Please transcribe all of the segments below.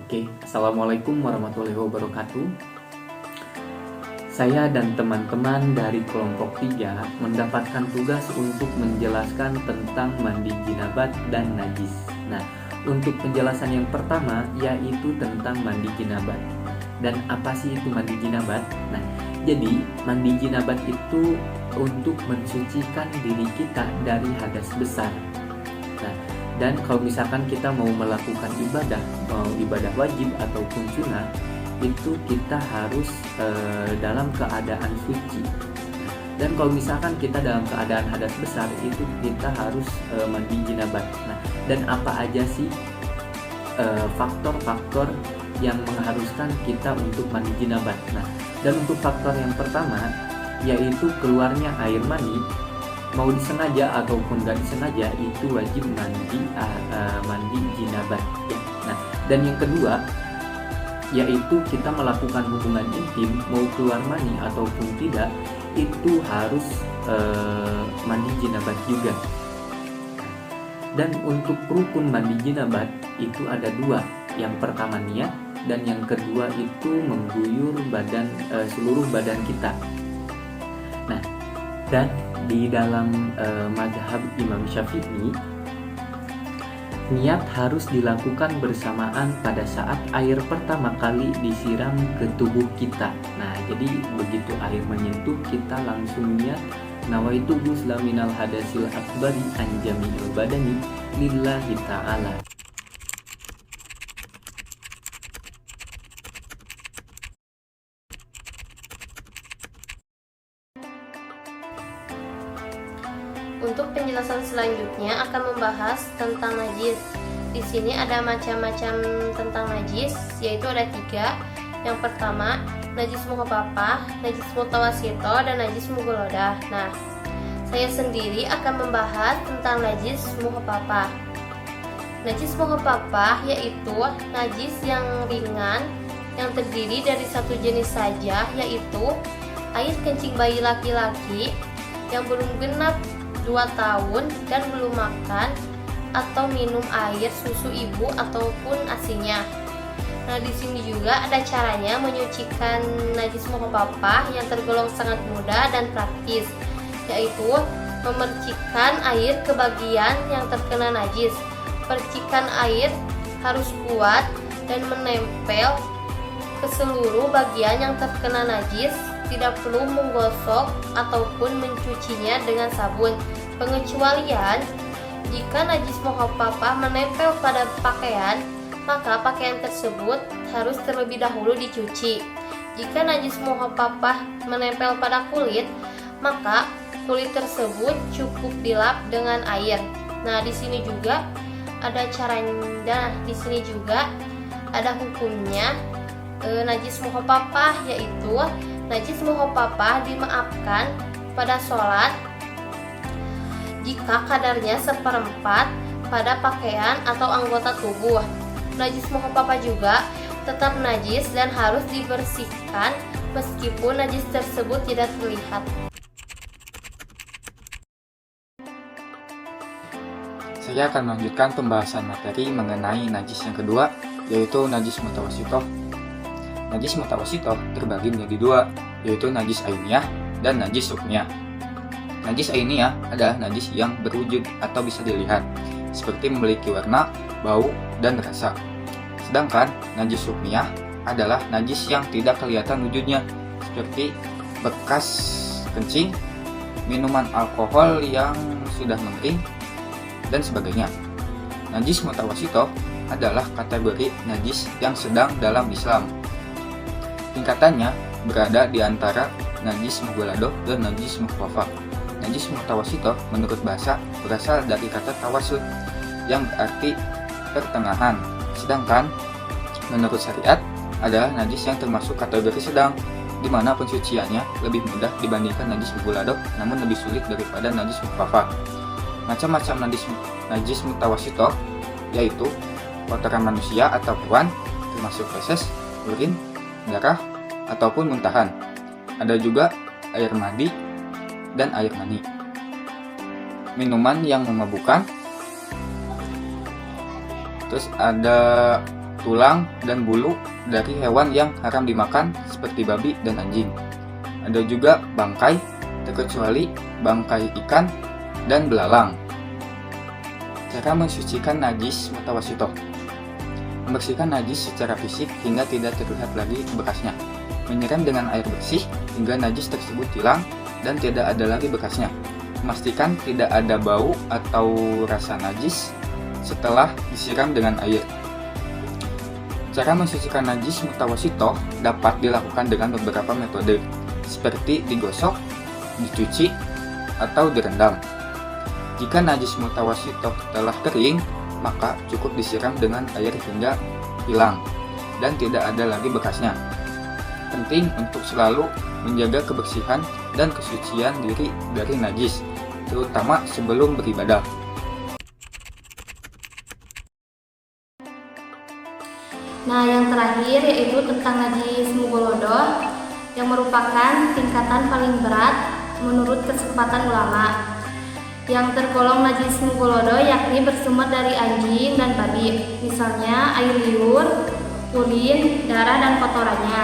Oke, Assalamualaikum warahmatullahi wabarakatuh. Saya dan teman-teman dari kelompok 3 mendapatkan tugas untuk menjelaskan tentang mandi jinabat dan najis. Nah, untuk penjelasan yang pertama yaitu tentang mandi jinabat. Dan apa sih itu mandi jinabat? Nah, jadi mandi jinabat itu untuk mensucikan diri kita dari hadas besar. Nah, dan kalau misalkan kita mau melakukan ibadah, mau ibadah wajib ataupun sunnah, itu kita harus dalam keadaan suci. Dan kalau misalkan kita dalam keadaan hadas besar, itu kita harus mandi jinabat. Nah, dan apa aja sih faktor-faktor yang mengharuskan kita untuk mandi jinabat? Nah, dan untuk faktor yang pertama yaitu keluarnya air mani, mau disengaja ataupun gak disengaja itu wajib mandi jinabat ya. Nah, dan yang kedua yaitu kita melakukan hubungan intim, mau keluar mani ataupun tidak, itu harus mandi jinabat juga. Dan untuk rukun mandi jinabat itu ada dua. Yang pertama niat, dan yang kedua itu mengguyur seluruh badan kita. Nah, dan di dalam mazhab Imam Syafi'i, niat harus dilakukan bersamaan pada saat air pertama kali disiram ke tubuh kita. Nah, jadi begitu air menyentuh, kita langsung niat nawaitu ghusla minal hadasil akbari an jami'il badani lillahi ta'ala. Untuk penjelasan selanjutnya akan membahas tentang najis. Di sini ada macam-macam tentang najis, yaitu ada 3. Yang pertama, najis muhafafah, najis mutawasito, dan najis mughaladah. Nah, saya sendiri akan membahas tentang najis muhafafah. Najis muhafafah yaitu najis yang ringan yang terdiri dari satu jenis saja, yaitu air kencing bayi laki-laki yang belum genap 2 tahun dan belum makan atau minum air susu ibu ataupun asinya. Nah, di sini juga ada caranya menyucikan najis muhafafah yang tergolong sangat mudah dan praktis, yaitu memercikkan air ke bagian yang terkena najis. Percikan air harus kuat dan menempel ke seluruh bagian yang terkena najis. Tidak perlu menggosok ataupun mencucinya dengan sabun. Pengecualian, jika najis muhafafah menempel pada pakaian, maka pakaian tersebut harus terlebih dahulu dicuci. Jika najis muhafafah menempel pada kulit, maka kulit tersebut cukup dilap dengan air. Nah, di sini juga ada caranya, di sini juga ada hukumnya. Najis muhafafah yaitu najis muhafafah dimaafkan pada sholat jika kadarnya 1/4 pada pakaian atau anggota tubuh. Najis muhafafah juga tetap najis dan harus dibersihkan meskipun najis tersebut tidak terlihat. Saya akan melanjutkan pembahasan materi mengenai najis yang kedua, yaitu najis mutawasitoh. Najis mutawasitoh terbagi menjadi 2, yaitu najis ainiyah dan najis rukniyah. Najis ainiyah adalah najis yang berwujud atau bisa dilihat, seperti memiliki warna, bau, dan rasa. Sedangkan najis rukniyah adalah najis yang tidak kelihatan wujudnya, seperti bekas kencing, minuman alkohol yang sudah mengering, dan sebagainya. Najis mutawasitoh adalah kategori najis yang sedang dalam Islam. Tingkatannya berada di antara najis mughaladah dan najis mukhafafah. Najis mutawasitoh menurut bahasa berasal dari kata tawasut yang berarti pertengahan. Sedangkan menurut syariat adalah najis yang termasuk kategori sedang, di mana pensuciannya lebih mudah dibandingkan najis mughaladah, namun lebih sulit daripada najis mukhafafah. Macam-macam najis mutawasitoh yaitu kotoran manusia atau hewan, termasuk feses, urin, darah, ataupun muntahan. Ada juga air mandi dan air mani. Minuman yang memabukkan. Terus ada tulang, dan bulu dari hewan yang haram dimakan seperti babi dan anjing. Ada juga bangkai, terkecuali bangkai ikan dan belalang. Cara mensucikan najis mutawasitoh. Membersihkan najis secara fisik hingga tidak terlihat lagi bekasnya. Menyiram dengan air bersih hingga najis tersebut hilang dan tidak ada lagi bekasnya. Memastikan tidak ada bau atau rasa najis setelah disiram dengan air. Cara mensucikan najis mutawasitoh dapat dilakukan dengan beberapa metode, seperti digosok, dicuci, atau direndam. Jika najis mutawasitoh telah kering, maka cukup disiram dengan air hingga hilang dan tidak ada lagi bekasnya. Penting untuk selalu menjaga kebersihan dan kesucian diri dari najis, terutama sebelum beribadah. Nah, yang terakhir yaitu tentang najis mughalladhah yang merupakan tingkatan paling berat menurut kesepakatan ulama. Yang tergolong najis mughalladhah yakni bersumber dari anjing dan babi, misalnya air liur, urin, darah, dan kotorannya.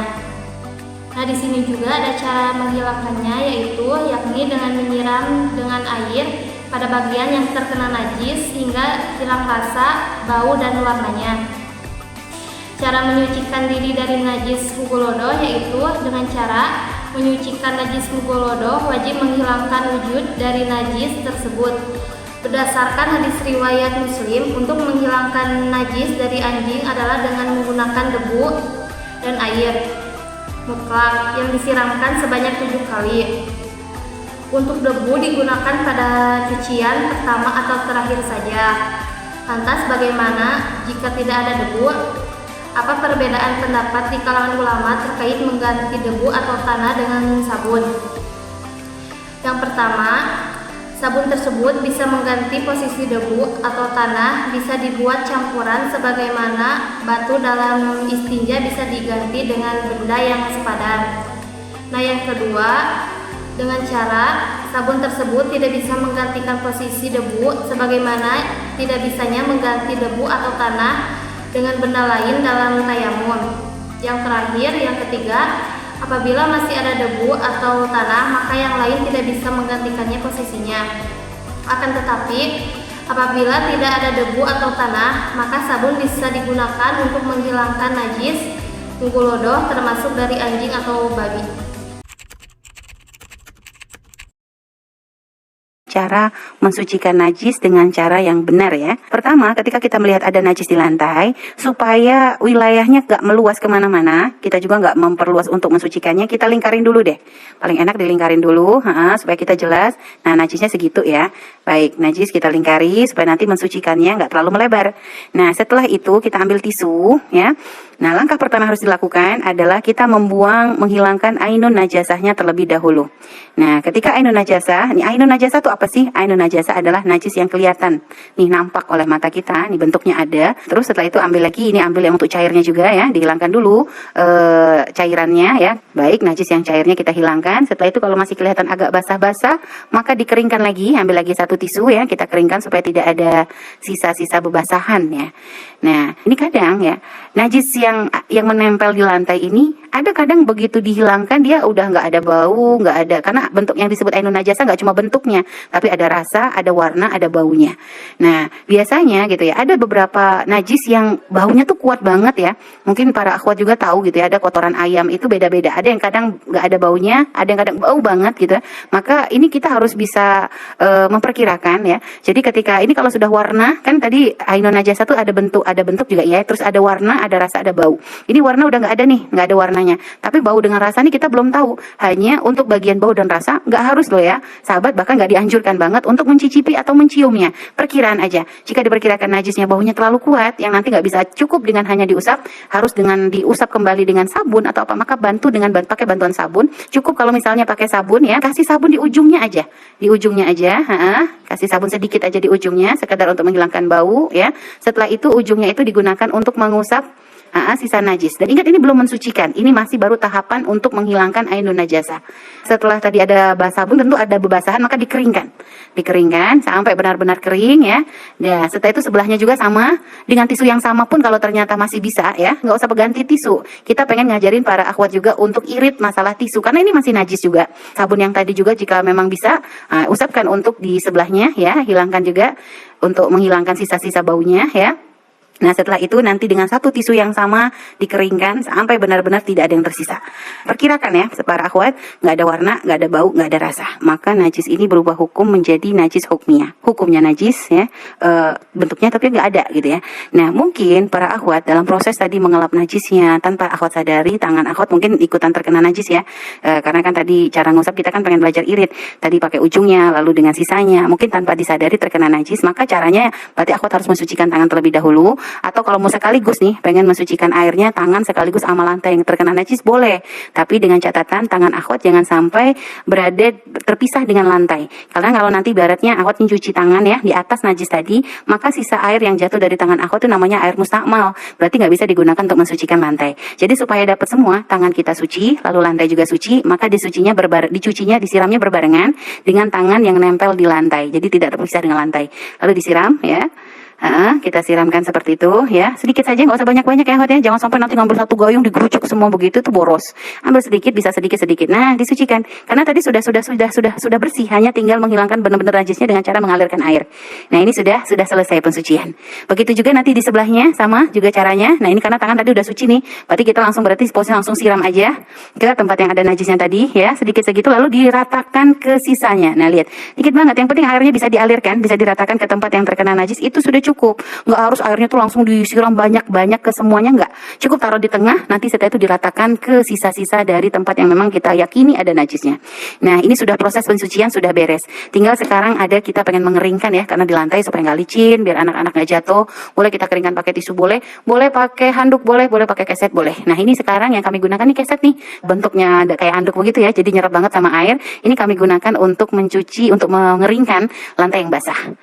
Nah, di sini juga ada cara menghilangkannya, yaitu yakni dengan menyiram dengan air pada bagian yang terkena najis hingga hilang rasa, bau, dan warnanya. Cara menyucikan diri dari najis mughalladhah yaitu dengan cara menyucikan najis mughalladhah wajib menghilangkan wujud dari najis tersebut. Berdasarkan hadis riwayat Muslim, untuk menghilangkan najis dari anjing adalah dengan menggunakan debu dan air mutlak yang disiramkan sebanyak 7 kali. Untuk debu digunakan pada cucian pertama atau terakhir saja. Lantas bagaimana jika tidak ada debu? Apa perbedaan pendapat di kalangan ulama terkait mengganti debu atau tanah dengan sabun? Yang pertama, sabun tersebut bisa mengganti posisi debu atau tanah, bisa dibuat campuran sebagaimana batu dalam istinja bisa diganti dengan benda yang sepadan. Nah, yang kedua, dengan cara sabun tersebut tidak bisa menggantikan posisi debu sebagaimana tidak bisanya mengganti debu atau tanah dengan benda lain dalam tayamum. Yang terakhir, yang ketiga, apabila masih ada debu atau tanah, maka yang lain tidak bisa menggantikannya posisinya. Akan tetapi, apabila tidak ada debu atau tanah, maka sabun bisa digunakan untuk menghilangkan najis mughalladhah termasuk dari anjing atau babi. Cara mensucikan najis dengan cara yang benar ya. Pertama, ketika kita melihat ada najis di lantai, supaya wilayahnya gak meluas kemana-mana, kita juga gak memperluas untuk mensucikannya, kita lingkarin dulu deh. Paling enak dilingkarin dulu, supaya kita jelas. Nah, najisnya segitu ya. Baik, najis kita lingkari supaya nanti mensucikannya gak terlalu melebar. Nah, setelah itu kita ambil tisu ya. Nah, langkah pertama harus dilakukan adalah kita menghilangkan ainun najasahnya terlebih dahulu. Nah, ketika ainun najasah, ini ainun najasah itu apa sih? Ainun najasah adalah najis yang kelihatan. Nih, nampak oleh mata kita, nih bentuknya ada. Terus setelah itu ambil lagi, ini ambil yang untuk cairnya juga ya, dihilangkan dulu cairannya ya. Baik, najis yang cairnya kita hilangkan. Setelah itu kalau masih kelihatan agak basah-basah, maka dikeringkan lagi, ambil lagi satu tisu ya, kita keringkan supaya tidak ada sisa-sisa bebasahan ya. Nah, ini kadang ya, najis yang menempel di lantai ini ada kadang begitu dihilangkan dia udah nggak ada bau, nggak ada, karena bentuk yang disebut ainun najasah nggak cuma bentuknya, tapi ada rasa, ada warna, ada baunya. Nah, biasanya gitu ya, ada beberapa najis yang baunya tuh kuat banget ya. Mungkin para akhwat juga tahu gitu ya, ada kotoran ayam itu beda-beda. Ada yang kadang nggak ada baunya, ada yang kadang bau banget gitu. Maka ini kita harus bisa memperkirakan ya. Jadi ketika ini kalau sudah warna, kan tadi ainun najasah tuh ada bentuk juga ya. Terus ada warna, ada rasa, ada bau. Ini warna udah nggak ada nih, nggak ada warnanya. Tapi bau dengan rasa nih kita belum tahu. Hanya untuk bagian bau dan rasa nggak harus loh ya, sahabat, bahkan nggak dianjurkan banget untuk mencicipi atau menciumnya. Perkiraan aja. Jika diperkirakan najisnya baunya terlalu kuat, yang nanti nggak bisa cukup dengan hanya diusap, harus dengan diusap kembali dengan sabun atau apa, maka bantu dengan pakai bantuan sabun. Cukup kalau misalnya pakai sabun ya, kasih sabun di ujungnya aja, kasih sabun sedikit aja di ujungnya, sekedar untuk menghilangkan bau ya. Setelah itu ujungnya itu digunakan untuk mengusap sisa najis. Dan ingat, ini belum mensucikan, ini masih baru tahapan untuk menghilangkan ainun najasa. Setelah tadi ada basah sabun, tentu ada bebasahan, maka dikeringkan sampai benar-benar kering ya. Nah, setelah itu sebelahnya juga sama dengan tisu yang sama pun kalau ternyata masih bisa ya, nggak usah berganti tisu. Kita pengen ngajarin para akhwat juga untuk irit masalah tisu karena ini masih najis juga. Sabun yang tadi juga jika memang bisa usapkan untuk di sebelahnya ya, hilangkan juga untuk menghilangkan sisa-sisa baunya ya. Nah, setelah itu nanti dengan satu tisu yang sama dikeringkan sampai benar-benar tidak ada yang tersisa. Perkirakan ya, para akhwat, nggak ada warna, nggak ada bau, nggak ada rasa. Maka najis ini berubah hukum menjadi najis hukmiyah. Hukumnya najis ya, bentuknya tapi nggak ada gitu ya. Nah, mungkin para akhwat dalam proses tadi mengelap najisnya tanpa akhwat sadari, tangan akhwat mungkin ikutan terkena najis ya. Karena kan tadi cara ngusap kita kan pengen belajar irit. Tadi pakai ujungnya, lalu dengan sisanya, mungkin tanpa disadari terkena najis. Maka caranya berarti akhwat harus mensucikan tangan terlebih dahulu. Atau kalau mau sekaligus nih pengen mensucikan airnya, tangan sekaligus sama lantai yang terkena najis boleh, tapi dengan catatan tangan akhwat jangan sampai berada terpisah dengan lantai, karena kalau nanti baratnya akhwat mencuci tangan ya di atas najis tadi, maka sisa air yang jatuh dari tangan akhwat itu namanya air mustakmal, berarti nggak bisa digunakan untuk mensucikan lantai. Jadi supaya dapat semua, tangan kita suci lalu lantai juga suci, maka dicucinya disiramnya berbarengan dengan tangan yang nempel di lantai, jadi tidak terpisah dengan lantai, lalu disiram ya. Kita siramkan seperti itu ya, sedikit saja, nggak usah banyak-banyak ya akhwat ya, jangan sampai nanti ngambil satu gayung digerucuk semua begitu, itu boros. Ambil sedikit, bisa sedikit-sedikit. Nah, disucikan karena tadi sudah bersih, hanya tinggal menghilangkan benar-benar najisnya dengan cara mengalirkan air. Nah, ini sudah selesai pensucian. Begitu juga nanti di sebelahnya sama juga caranya. Nah, ini karena tangan tadi udah suci nih, berarti kita langsung posisi langsung siram aja ke tempat yang ada najisnya tadi ya, sedikit segitu, lalu diratakan ke sisanya. Nah, lihat, dikit banget, yang penting airnya bisa dialirkan, bisa diratakan ke tempat yang terkena najis, itu sudah cukup. Nggak harus airnya tuh langsung disiram banyak-banyak ke semuanya, nggak. Cukup taruh di tengah, nanti setelah itu diratakan ke sisa-sisa dari tempat yang memang kita yakini ada najisnya. Nah, ini sudah proses pensucian sudah beres. Tinggal sekarang kita pengen mengeringkan ya, karena di lantai supaya nggak licin, biar anak-anak nggak jatuh. Boleh kita keringkan pakai tisu, boleh pakai handuk, boleh pakai keset, boleh. Nah, ini sekarang yang kami gunakan nih keset nih, bentuknya ada kayak handuk begitu ya, jadi nyerap banget sama air. Ini kami gunakan untuk untuk mengeringkan lantai yang basah.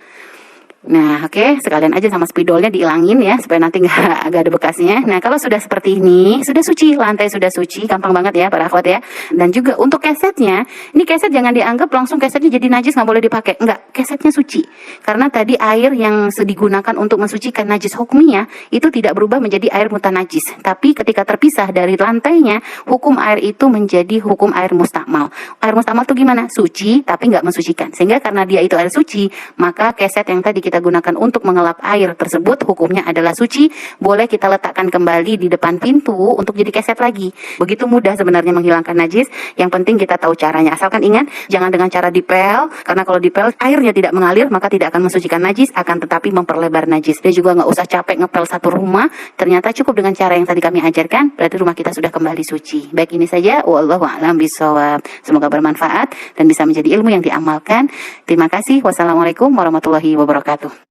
Nah, oke, sekalian aja sama spidolnya dihilangin ya, supaya nanti nggak ada bekasnya. Nah, kalau sudah seperti ini, sudah suci, lantai sudah suci, gampang banget ya para akhwat ya. Dan juga untuk kesetnya, ini keset jangan dianggap langsung kesetnya jadi najis nggak boleh dipakai. Enggak, kesetnya suci. Karena tadi air yang digunakan untuk mensucikan najis hukmiyah itu tidak berubah menjadi air mutanajis. Tapi ketika terpisah dari lantainya, hukum air itu menjadi hukum air mustakmal. Air mustakmal itu gimana? Suci, tapi nggak mensucikan. Sehingga karena dia itu air suci, maka keset yang tadi kita gunakan untuk mengelap air tersebut hukumnya adalah suci, boleh kita letakkan kembali di depan pintu untuk jadi keset lagi. Begitu mudah sebenarnya menghilangkan najis, yang penting kita tahu caranya. Asalkan ingat, jangan dengan cara dipel, karena kalau dipel airnya tidak mengalir, maka tidak akan mensucikan najis, akan tetapi memperlebar najis. Dan juga nggak usah capek ngepel satu rumah, ternyata cukup dengan cara yang tadi kami ajarkan, berarti rumah kita sudah kembali suci. Baik, ini saja, wallahu a'lam bishawab. Semoga bermanfaat dan bisa menjadi ilmu yang diamalkan. Terima kasih. Wassalamualaikum warahmatullahi wabarakatuh.